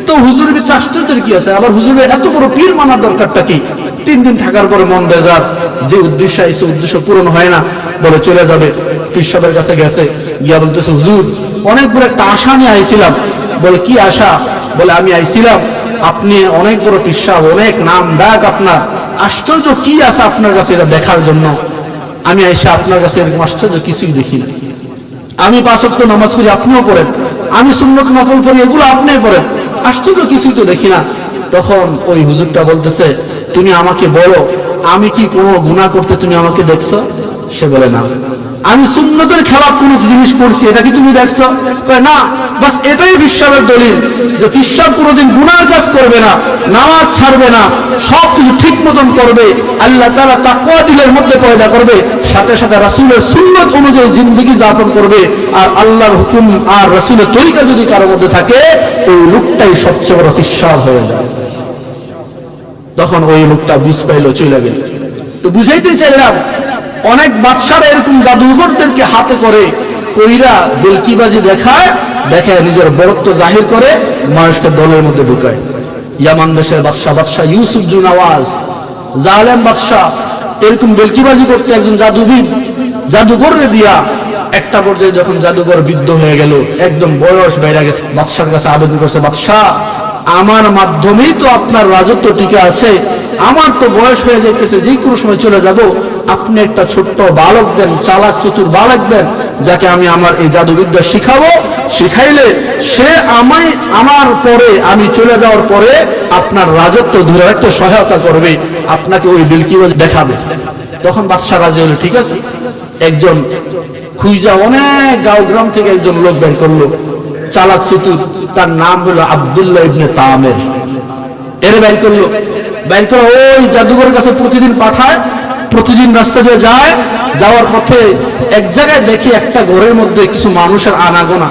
তো হুজুরের ভিতরে আশ্চর্যের কি আছে, আবার হুজুরের এত বড় পীর মানার দরকারটা কি? 3 দিন থাকার পরে মন বেজার, যে উদ্দেশ্য আইছে উদ্দেশ্য পূরণ হয় না, বলে চলে যাবে। পীর সাহেবের কাছে গেছে, গিয়া বলতেছে, হুজুর অনেক বড় একটা আশা নিয়ে আইছিলাম। বলে কি আশা? বলে আমি আইছিলাম, আপনি অনেক বড় পীর সাহেব, অনেক নাম ডাক আপনার, আশ্চর্য কি আছে আপনার কাছে এটা দেখার জন্য আমি আইসা আপনার কাছে এরকম আশ্চর্য কিছুই দেখি না। আমি 5 ওয়াক্ত নামাজ পড়ি, আপনিও পড়েন, আমি সুন্নত নফল পড়ি, এগুলো আপনিও পড়েন, আশ্চর্য কিছুই তো দেখি না। তখন ওই হুজুরটা বলতেছে, তুমি আমাকে বলো, আমি কি কোনো গুনাহ করতে তুমি আমাকে দেখছো? সে বলে না। আমি সুন্নতের খেলাফ কোন জিনিস করছি, এটা কি তুমি দেখছো? কয় না। বাস এটাই ফিসাবের দলিল যে ফিসাব কোনোদিন গুনাহর কাজ করবে না, নামাজ ছাড়বে না, সবকিছু ঠিক মতন করবে, আল্লাহ তাআলা তাকওয়া দিলের মধ্যে পয়দা করবে, সাথে সাথে রাসূলের সুন্নাত অনুযায়ী জিন্দেগি যাপন করবে। আর আল্লাহর হুকুম আর রাসূলের তরিকা যদি কারোর মধ্যে থাকে, ওই লোকটাই সবচেয়ে বড় ফিসাব হয়ে যায়। তখন ওই লোকটা বুঝ পাইল, চলে গেল। তো বুঝাইতে চাইলাম, অনেক বাদশারা এরকম জাদুঘরদেরকে হাতে করে কইরা বেলকিবাজি দেখায় নিজের বড়ত্ব জাহির করে, মানুষকে দলের মধ্যে ঢুকায়। ইয়ামান দেশের বাদশাহ ইউসুফ জুনাওয়াজ, জালেম বাদশাহ, এরকম বেলকিবাজি করতে একজন জাদুঘরে দিয়া একটা পর্যায়ে যখন জাদুঘর বৃদ্ধ হয়ে গেল, একদম বয়স বাইরে গেছে, বাদশার কাছে আবেদন করছে, বাদশাহ আমার মাধ্যমেই তো আপনার রাজত্ব টিকে আছে, আমার তো বয়স হয়ে যাইতেছে, যে কোনো সময় চলে যাব, আপনি একটা ছোট্ট বালক দেন, চালাক চতুর বালক দেন, যাকে আমি আমার এই জাদুবিদ্যা শিখাবো, শিখাইলে সে আমার পরে, আমি চলে যাওয়ার পরে আপনার রাজত্ব ধরে রাখতে সহায়তা করবে, আপনাকে ওই বিলকিবাজ দেখাবে। তখন বাদশা রাজি হলো, ঠিক আছে। একজন খুঁজা অনেক গাঁও গ্রাম থেকে একজন লোক বের করলো, চালাক চতুর, তার নাম হলো আব্দুল্লাহ ইবনে তামের। এর বের করলো, বের করে ওই জাদুঘরের কাছে প্রতিদিন পাঠায়, প্রতিদিন রাস্তা দিয়ে যায়, যাওয়ার পথে এক জায়গায় দেখি একটা ঘরের মধ্যে কিছু মানুষের আনাগোনা।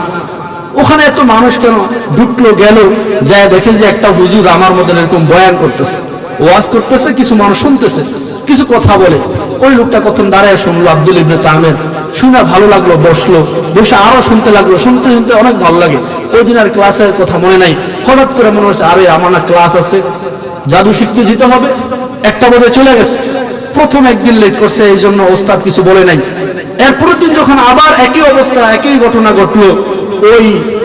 ওখানে এত মানুষ কেন? ঢুকলো, গেল, যায় দেখে যে একটা হুজুর আমার মতন এরকম বয়ান করতেছে, ওয়াজ করতেছে, কিছু মানুষ শুনতেছে, কিছু কথা বলে। ওই লোকটা প্রথম দাঁড়ায় শুনলো আব্দুল ইবনে তামের, শুনে ভালো লাগলো, বসলো, বসে আরো শুনতে লাগলো, শুনতে শুনতে অনেক ভালো লাগে। ওই দিন আর ক্লাসের কথা মনে নাই, হঠাৎ করে মনে হচ্ছে আরে আমার না ক্লাস আছে, জাদু শিখতে যেতে হবে। 1টা বাজে চলে গেছে, প্রথম একদিন লেট করছে, এই জন্য ওস্তাদ কিছু বলে নাই। এরপরের দিন যখন আবার একই অবস্থা, একই ঘটনা ঘটলো, ওই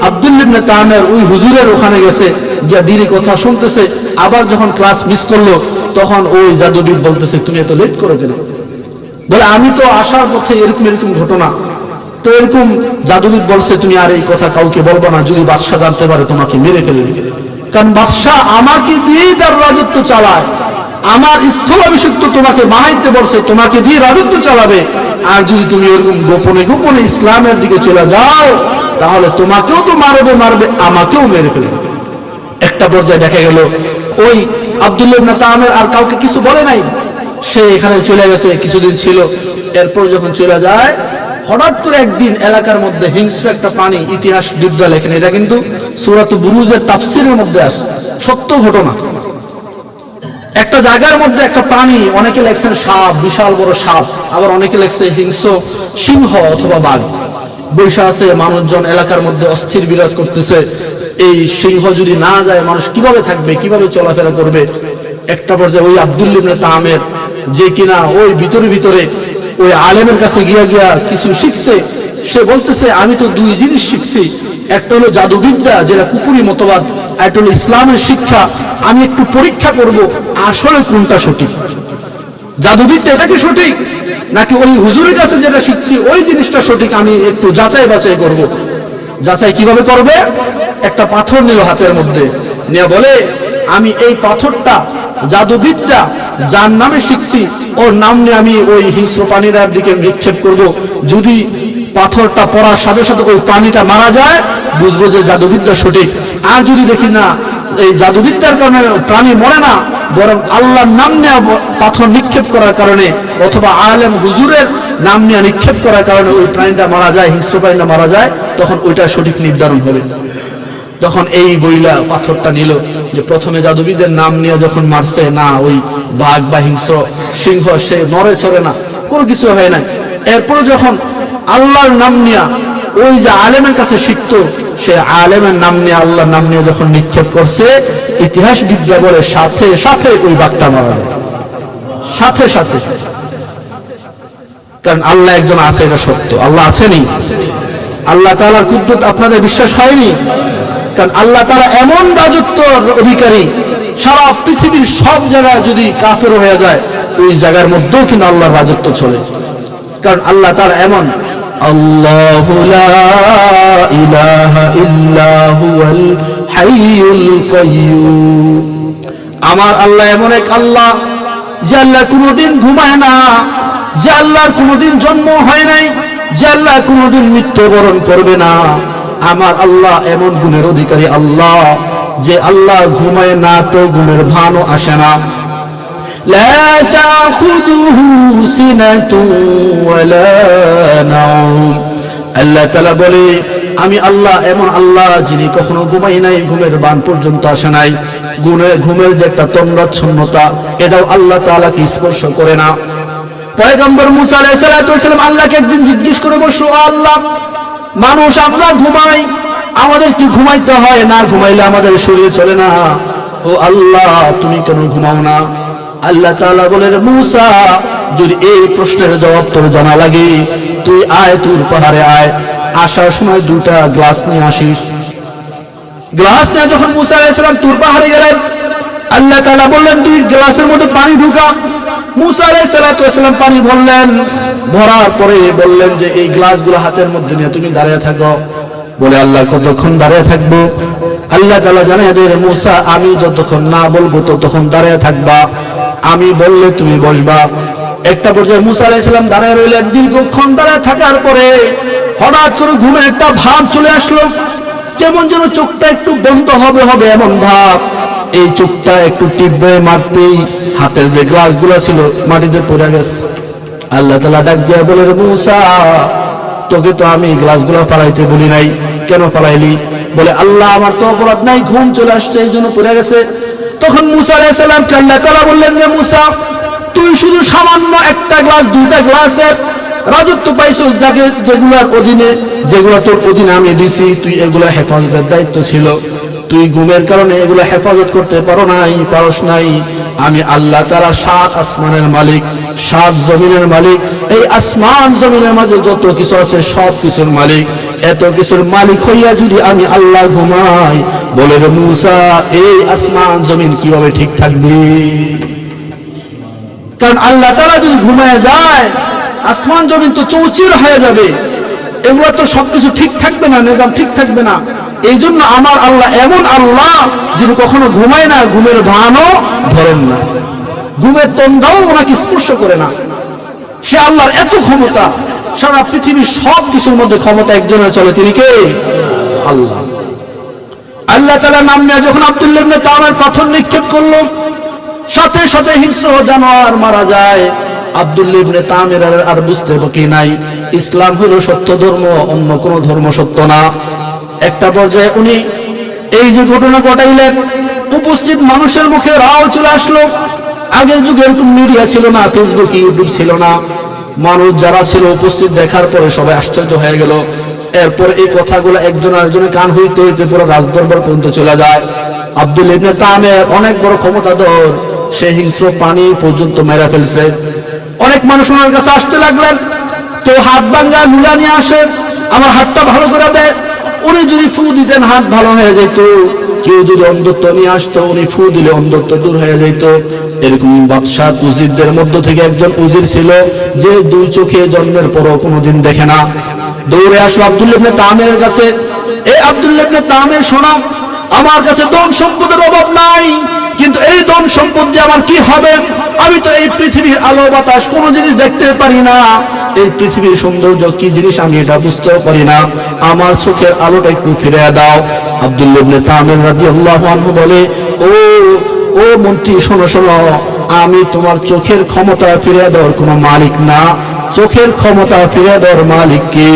আব্দুল ইবনে তামের ওই হুজুরের ওখানে গেছে, গিয়া দিনে কথা শুনতেছে। আবার যখন ক্লাস মিস করলো, তখন ওই জাদুবিদ বলতেছে তুমি এত লেট করে কেন? বলে আমি তো আসার পথে এরকম এরকম ঘটনা, তো এরকম জাদুবিদ বলছে তুমি আর এই কথা কাউকে বলবো না, যদি বাদশাহ জানতে পারে তোমাকে মেরে ফেলবে। কারণ বাদশাহ আমাকে দিয়েই তার রাজত্ব চালায়, আমার স্থলাভিষিক্ত তোমাকে বানাইতে বলছে, তোমাকে দিয়ে রাজত্ব চালাবে। আর যদি তুমি এরকম গোপনে গোপনে ইসলামের দিকে চলে যাও, তাহলে তোমাকেও তো মারবে, আমাকেও মেরে ফেলবে। একটা পর্যায়ে দেখা গেল ওই আব্দুল্লাহ ইবনে তামের আর কাউকে কিছু বলে নাই, সে এখানে চলে গেছে, কিছুদিন ছিল। এরপর যখন চলে যায়, হঠাৎ করে একদিন এলাকার মধ্যে হিংস্র একটা প্রাণী, ইতিহাসবিদরা লেখেন, এটা কিন্তু সূরাত বুরুজের তাফসীরের মধ্যে আসে, সত্য ঘটনা। একটা জায়গার মধ্যে একটা প্রাণী, অনেকে লেখছেন সাপ, বিশাল বড় সাপ, আবার অনেকে লেখছে হিংস্র সিংহ অথবা বাঘ বৈশা আছে। মানুষজন এলাকার মধ্যে অস্থির বিরাজ করতেছে, এই সিংহ যদি না যায় মানুষ কিভাবে থাকবে, কিভাবে চলাফেরা করবে। একটা পর্যায়ে ওই আব্দুল ইবনে তামের, যে কিনা ওই ভিতরে ভিতরে ওই আলেমের কাছে গিয়া গিয়া কিছু শিখছে, সে বলতেছে আমি তো 2 জিনিস শিখছি, একটা হলো জাদুবিদ্যা যেটা কুফরি মতবাদ, একটা হলো ইসলামের শিক্ষা, আমি একটু পরীক্ষা করব আসলে কোনটা সঠিক, জাদুবিদ্যা এটা কি সঠিক নাকি ওই হুজুরের কাছে যেটা শিখছি ওই জিনিসটা সঠিক, আমি একটু যাচাই বাছাই করব। যাচাই কিভাবে করবে? একটা পাথর নিল হাতের মধ্যে, নিয়ে বলে আমি এই পাথরটা জাদুবিদ্যা যার নামে শিখছি ওর নাম নিয়ে আমি ওই হিংস্র প্রাণীটার দিকে নিক্ষেপ করব, যদি পাথরটা পড়ার সাথে সাথে ওই প্রাণীটা মারা যায় বুঝবো যে জাদুবিদ্যা সঠিক। আর যদি দেখি না এই জাদুবিদ্যার কারণে প্রাণী মরে না, বরং আল্লাহর নাম নিয়ে পাথর নিক্ষেপ করার কারণে অথবা আলেম হুজুরের নাম নিয়ে নিক্ষেপ করার কারণে ওই প্রাণীটা মারা যায়, হিংস্র প্রাণীটা মারা যায়, তখন ওইটা সঠিক নির্ধারণ হবে। তখন এই বইলা পাথরটা নিল, যে প্রথমে জাদুবিদের নাম নিয়ে যখন মারছে না ওই বাঘ বা হিংস্র সিংহ, সে নড়ে চড়ে না, কোনো কিছু হয় না। এরপরে যখন আল্লাহর নাম নিয়ে ওই যে আলেমের কাছে শিখতো, সে আলেমের নাম নিয়ে আল্লাহর নাম নিয়ে যখন নিক্ষেপ করছে, ইতিহাসবিদরা বলে সাথে সাথে ওই বাঘটা মারা যায়, সাথে সাথে। কারণ আল্লাহ একজন আছে, এটা সত্য, আল্লাহ আছেনই। আল্লাহ তাআলার কুদরত আপনাদের বিশ্বাস হয়নি? কারণ আল্লাহ তাআলা এমন রাজত্বের অধিকারী, সারা পৃথিবীর সব জায়গায় যদি কাফের হয়ে যায় ওই জায়গার মধ্যেও কিন্তু আল্লাহর রাজত্ব চলে। কারণ আল্লাহ তাআলা এমন, আল্লাহু লা ইলাহা ইল্লা হুয়াল হাইয়ুল কাইয়্যুম। আমার আল্লাহ এমন এক আল্লাহ যে আল্লাহ কোনোদিন ঘুমায় না, যে আল্লাহর কোনোদিন জন্ম হয় নাই, যে আল্লাহ কোনোদিন মৃত্যুবরণ করবে না। আমার আল্লাহ এমন গুণের অধিকারী আল্লাহ যে আল্লাহ ঘুমায় না, তো ঘুমের ভানও আসে না। লা তাখুযুহু সিনাতুন ওয়ালা নাওম। আল্লাহ তাআলা বলে আমি আল্লাহ এমন আল্লাহ যিনি কখনো ঘুমাই নাই, ঘুমের বান পর্যন্ত আসে নাই, ঘুমের যে একটা তন্দ্রাচ্ছন্নতা এটাও আল্লাহ তাআলাকে স্পর্শ করে না। পয়গম্বর মুসা আলাইহিস সালাম আল্লাহকে একদিন জিজ্ঞেস করে বসলো, আল্লাহ মানুষ আমরা ঘুমাই, আমাদের কি ঘুমাইতে হয়? না ঘুমাইলে আমাদের শরীর চলে না, ও আল্লাহ তুমি কেন ঘুমাও না? আল্লাহ তাআলা বলেন, মুসা যদি এই প্রশ্নের জবাব তোর জানা লাগে তুই আয়, তুর পাহাড়ে আয়, আসার সময় 2টা গ্লাস নিয়ে আসিস। গ্লাস নিয়ে যখন মুসা আলাইহিস সালাম তুর পাহাড়ে গেলেন, আল্লাহ তাআলা বললেন 2 গ্লাসের মধ্যে পানি ঢুকা। মুসা আলাইহিস সালাম পানি ভরলেন, ভরার পরে বললেন যে এই গ্লাসগুলো হাতের মধ্যে নিয়ে তুমি দাঁড়িয়ে থাকো। বলে আল্লাহ কতক্ষণ দাঁড়িয়ে থাকবো? আল্লাহ তাআলা জানিয়ে দেন, মুসা আমি যতক্ষণ না বলবো ততক্ষণ দাঁড়িয়ে থাকবা, আমি বললে তুমি বসবা। একটা পর্যায়ে মুসা আলাইহিস সালাম দাঁড়িয়ে রইলেন। দীর্ঘক্ষণ দাঁড়িয়ে থাকার পরে হঠাৎ করে ঘুমে একটা ভাব চলে আসলো, কেমন যেন চোখটা একটু বন্ধ হবে হবে এমন ভাব। এই চোখটা একটু টিপে মারতেই হাতের যে গ্লাসগুলো ছিল মাটিতে পড়ে গেছে। আল্লাহ তাআলা ডাক দিয়ে বলে, মুসা তোকে তো আমি গ্লাসগুলো ফালাইতে বলি নাই, কেন ফালাইলি? বলে আল্লাহ আমার তো অপরাধ নাই, ঘুম চলে আসছে এই জন্য পড়ে গেছে। তখন মুসা আলাইহিস সালামকে আল্লাহ তাআলা বললেন যে মুসা তুই শুধু সামান্য একটা গ্লাস দুইটা গ্লাসের রাজত্ব পাইছিস, যাকে যেগুলার অধীনে, যেগুলা তোর অধীনে আমি দিছি, তুই এগুলা হেফাজতের দায়িত্ব ছিল, তুই ঘুমের কারণে এগুলা হেফাজত করতে পারস নাই। আমি আল্লাহ তাআলা 7 আসমানের মালিক, 7 জমিনের মালিক, এই আসমান জমিনের মাঝে যত কিছু আছে সব কিছুর মালিক। এত কিছুর মালিক হইয়া যদি আমি আল্লাহ ঘুমাই, বলে রে মূসা, এই আসমান জমিন কিভাবে ঠিক থাকবে? কারণ আল্লাহ তাআলা যদি ঘুমায় যায়, আসমান জমিন তো চৌচির হয়ে যাবে, এগুলো তো সবকিছু ঠিক থাকবে না, নিজাম ঠিক থাকবে না। এই জন্য আমার আল্লাহ এমন আল্লাহ যিনি কখনো ঘুমায় না, ঘুমের ভানও ধরেন না, ঘুমের তন্দাও ওনাকে স্পর্শ করে না। সে আল্লাহর এত ক্ষমতা, সারা পৃথিবীর সব কিছুর মধ্যে ক্ষমতা একজনের চলে, তিনি কে? আল্লাহ। আল্লাহ তাআলা নাম নিয়ে যখন আব্দুল্লাহ ইবনে তামের পাথর নিক্ষেপ করলো, সাথে সাথে হিংস্র জানোয়ার মারা যায়। আব্দুল্লাহ ইবনে তামের আর বুঝতে বাকি নাই, ইসলাম হলো সত্য ধর্ম, অন্য কোন ধর্ম সত্য না। একটা পর্যায়ে উনি এই যে ঘটনা ঘটাইলেন, উপস্থিত মানুষের মুখে রাও চলে আসলো। আগের যুগে এরকম মিডিয়া ছিল না, ফেসবুক ইউটিউব ছিল না। মানুষ যারা ছিল উপস্থিত দেখার পরে সবাই আশ্চর্য হয়ে গেল। এরপর এই কথাগুলো একজন আরেকজনের কান হইতে হইতে পুরো রাজদরবার পর্যন্ত চলে যায়। আব্দুল্লাহ ইবনে তামের অনেক বড় ক্ষমতাধর, সে হিংস্র পানি পর্যন্ত মেরা ফেলছে। অনেক মানুষ ওনার কাছে আসতে লাগলেন, কেউ হাত ভাঙ্গা লুলা নিয়ে আসে, আমার হাতটা ভালো করে দেয়। উনি যদি ফু দিতেন হাত ভালো হয়ে যেত। কেউ যদি অন্ধত্ব নিয়ে আসতো, উনি ফু দিলে অন্ধত্ব দূর হয়ে যেত। এরকম বাদশাহ উজিরদের মধ্য থেকে একজন উজির ছিল, যে 2 চোখে জন্মের পরও কোনোদিন দেখে না। দৌড়ে আসলো আব্দুল্লাহ ইবনে তামের কাছে, এই আব্দুল্লাহ ইবনে তামের, শোনো, আমার কাছে ধন সম্পদের অভাব নাই, কিন্তু এই ধন সম্পদ দিয়ে আমার কি হবে? আমি তো এই পৃথিবীর আলো বাতাস কোন জিনিস দেখতে পারি না, এই পৃথিবীর সৌন্দর্য কি জিনিস আমি এটা বুঝতেও পারি না, আমার চোখের আলোটা একটু ফিরে দাও। আব্দুল্লাহ ইবনে তামির রাদিয়াল্লাহু আনহু বলে, ও মন্ত্রী, শোনো শোনো, আমি তোমার চোখের ক্ষমতা ফিরে দেওয়ার কোনো মালিক না, চোখের ক্ষমতা ফিরে দেওয়ার মালিক কে?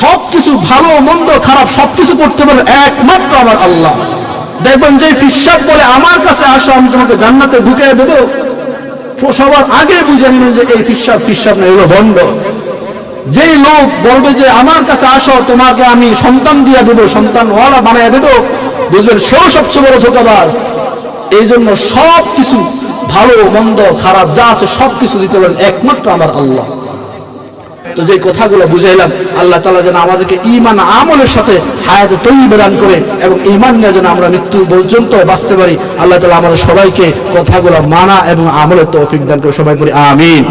সবকিছু ভালো মন্দ খারাপ সবকিছু করতে পারে একমাত্র আমার আল্লাহ। দেখবেন যে ফিসাব বলে আমার কাছে আসো, আমি তোমাকে জান্নাতে ঢুকিয়ে দেবো, সবার আগে বুঝে নেবেন যে এই ফিসাব না, এগুলো বন্ধ। যেই লোক বলবে যে আমার কাছে আসো, তোমাকে আমি সন্তান দিয়ে দেবো, সন্তানওয়ালা বানিয়ে দেবো, বুঝবেন সেও সবচেয়ে বড় ধোঁকাবাজ। এই জন্য সবকিছু ভালো মন্দ খারাপ যা আছে সবকিছু দিতে পারেন একমাত্র আমার আল্লাহ। তো যে কথাগুলো বুঝাইলাম, আল্লাহ তাআলা যেন আমাদেরকে ঈমান আমলের সাথে হায়াতে তৈয়্যিবা দান করে এবং ঈমান নিয়ে যেন আমরা মৃত্যু পর্যন্ত বাঁচতে পারি। আল্লাহ তাআলা আমাদের সবাইকে কথাগুলো মানা এবং আমলের তৌফিক দান করে, সবাই করি আমিন।